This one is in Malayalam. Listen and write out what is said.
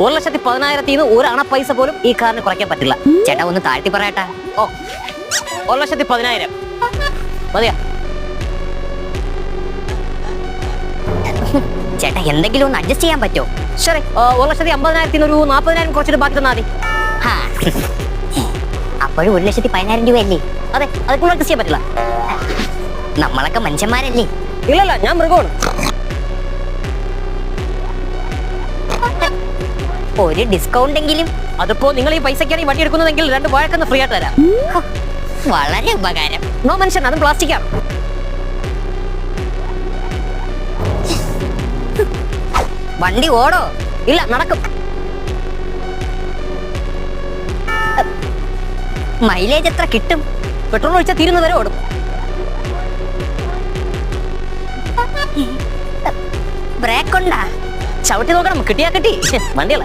1,10,000 ഒരു അണ പൈസ പോലും ഈ കാറിന് കുറയ്ക്കാൻ പറ്റില്ല. ചേട്ടാ ഒന്ന് താഴ്ത്തി പറയട്ടെ. ഓ 1,10,000 മതിയാ? ചേട്ടാ എന്തെങ്കിലും ഒന്ന് അഡ്ജസ്റ്റ് ചെയ്യാൻ പറ്റുമോ? ശരി, 1,50,000 ഒരു 40,000 കുറച്ചിട്ട് ബാക്കി തന്നാൽ മതി. അപ്പോഴും 1,10,000 രൂപയല്ലേ? അതെ, അതിപ്പോൾ അഡ്ജസ്റ്റ് ചെയ്യാൻ പറ്റില്ല. നമ്മളൊക്കെ മനുഷ്യന്മാരല്ലേ? ഇല്ലല്ല, ഞാൻ മൃഗമാണ്. ഒരു ഡിസ്കൗണ്ട് എങ്കിലും. അതിപ്പോ നിങ്ങൾ ഈ പൈസക്കാണ് ഈ വണ്ടി എടുക്കുന്നതെങ്കിൽ 2 വാഴക്കൊന്ന് ഫ്രീ ആയിട്ട് തരാം. വളരെ ഉപകാരം. നോ മനുഷ്യൻ, അതും പ്ലാസ്റ്റിക്കാണ്. വണ്ടി ഓടോ? ഇല്ല, നടക്കും. മൈലേജ് എത്ര കിട്ടും? പെട്രോൾ ഒഴിച്ചാൽ തീരുന്നവരെ ഓടും. ബ്രേക്ക് ഉണ്ടാ? ചവിട്ടി നോക്കണം, കിട്ടിയാ കിട്ടി. വണ്ടിയല്ല.